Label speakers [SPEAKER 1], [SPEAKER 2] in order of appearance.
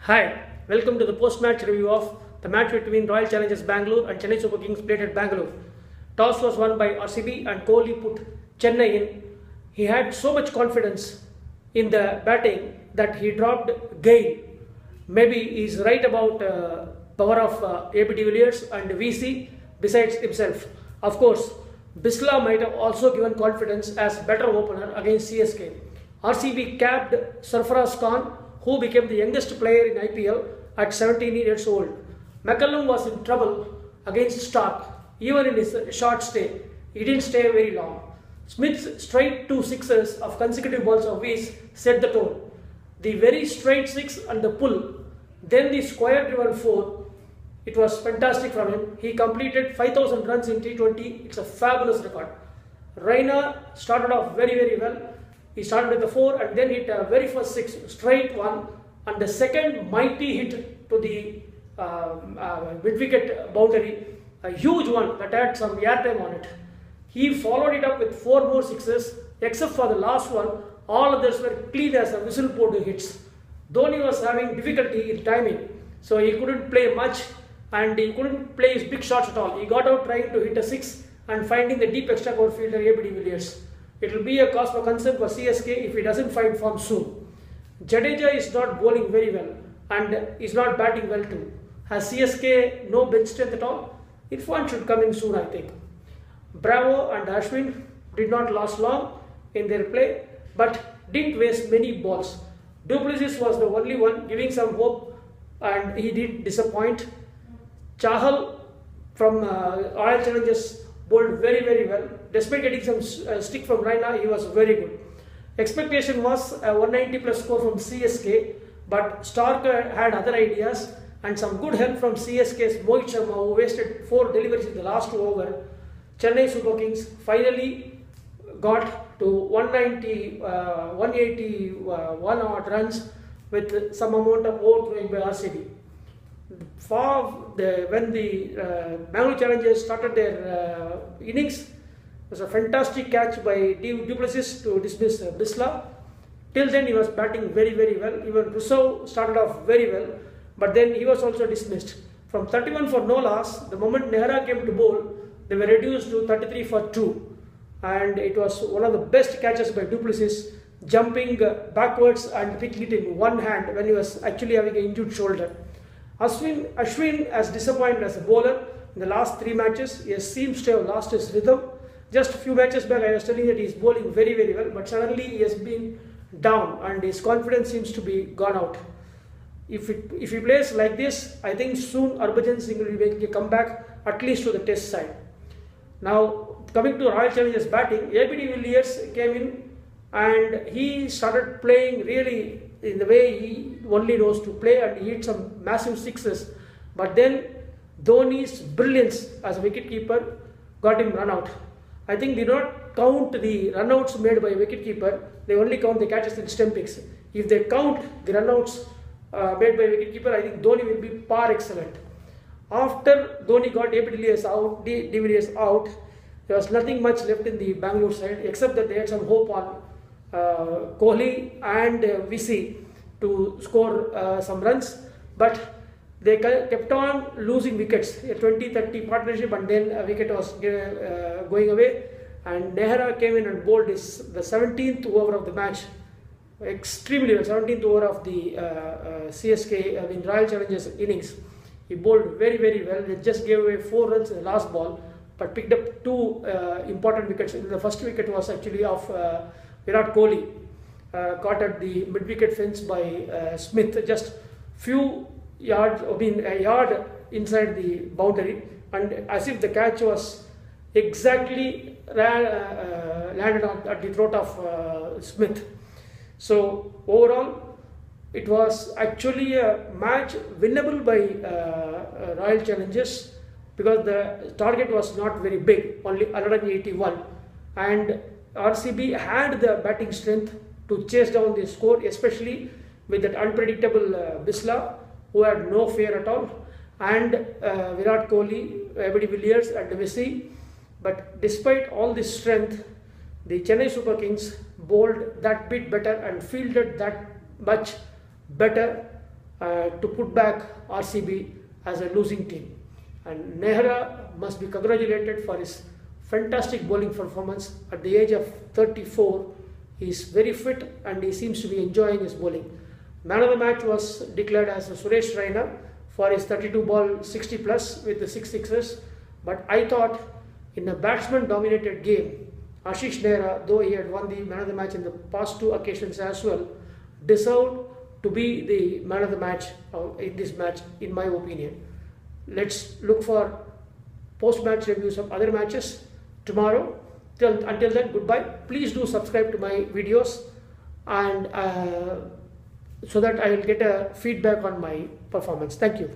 [SPEAKER 1] Hi, welcome to the post-match review of the match between Royal Challengers Bangalore and Chennai Super Kings played at Bangalore. Toss was won by RCB and Kohli put Chennai in. He had so much confidence in the batting that he dropped Gale. Maybe he's right about power of AB de Villiers and VC besides himself. Of course, Bisla might have also given confidence as better opener against CSK. RCB capped Sarfaraz Khan, who became the youngest player in IPL at 17 years old. McCullum was in trouble against Stark, even in his short stay. He didn't stay very long. Smith's straight two sixes of consecutive balls of Wies set the tone. The very straight six and the pull, then the square driven four. It was fantastic from him. He completed 5,000 runs in T20. It's a fabulous record. Raina started off very well. He started with the 4 and then hit a very first 6 straight one, and the second mighty hit to the mid-wicket boundary, a huge one that had some airtime on it. He followed it up with 4 more sixes, except for the last one. All others were clean as a whistle poured hits. Dhoni was having difficulty in timing, so he couldn't play much and he couldn't play his big shots at all. He got out trying to hit a 6 and finding the deep extra cover fielder AB de Villiers. It will be a cause for concern for CSK if he doesn't find form soon. Jadeja is not bowling very well and is not batting well too. Has CSK no bench strength at all? Irfan should come in soon, I think. Bravo and Ashwin did not last long in their play but didn't waste many balls. Du Plessis was the only one giving some hope and he did disappoint. Chahal from Royal Challengers bowled very well. Despite getting some stick from Raina, he was very good. Expectation was a 190 plus score from CSK, but Stark had other ideas and some good help from CSK's Mohit Sharma, who wasted 4 deliveries in the last over. Chennai Super Kings finally got to 181 odd runs with some amount of overthrowing by RCB. When the Bangalore Challengers started their innings, it was a fantastic catch by Du Plessis to dismiss Bisla. Till then he was batting very well. Even Rousseau started off very well, but then he was also dismissed. From 31 for no loss, the moment Nehra came to bowl, they were reduced to 33 for 2. And it was one of the best catches by Du Plessis, jumping backwards and picking it in one hand when he was actually having an injured shoulder. Ashwin has disappointed as a bowler in the last 3 matches. He seems to have lost his rhythm. Just a few matches back I was telling that he is bowling very well, but suddenly he has been down and his confidence seems to be gone out. If he plays like this, I think soon Harbhajan Singh will make a comeback at least to the test side. Now coming to Royal Challengers batting, AB de Villiers came in and he started playing really in the way he only knows to play, and he hit some massive sixes. But then Dhoni's brilliance as a wicketkeeper got him run out. I think they do not count the runouts made by a wicketkeeper, they only count the catches and stump picks. If they count the runouts made by a wicketkeeper, I think Dhoni will be par excellent. After Dhoni got AB de Villiers out, there was nothing much left in the Bangalore side except that they had some hope on Kohli and VC to score some runs, but they kept on losing wickets. A 20-30 partnership, and then a wicket was going away, and Nehra came in and bowled the 17th over of the match extremely well. 17th over of the CSK Royal Challengers innings. He bowled very well. They just gave away 4 runs in the last ball, but picked up 2 important wickets. The first wicket was actually of Virat Kohli, caught at the mid-wicket fence by Smith, just a yard inside the boundary, and as if the catch was exactly landed at the throat of Smith. So overall, it was actually a match winnable by Royal Challengers because the target was not very big, only 181, and RCB had the batting strength to chase down the score, especially with that unpredictable Bisla, who had no fear at all, and Virat Kohli, AB de Villiers and VC. But despite all this strength, the Chennai Super Kings bowled that bit better and fielded that much better to put back RCB as a losing team. And Nehra must be congratulated for his fantastic bowling performance. At the age of 34, he is very fit and he seems to be enjoying his bowling. Man of the match was declared as Suresh Raina for his 32 ball 60 plus with the 6 sixes. But I thought in a batsman dominated game, Ashish Nehra, though he had won the man of the match in the past 2 occasions as well, deserved to be the man of the match in this match, in my opinion. Let's look for post-match reviews of other matches tomorrow. Until then, goodbye. Please do subscribe to my videos, and so that I will get a feedback on my performance. Thank you.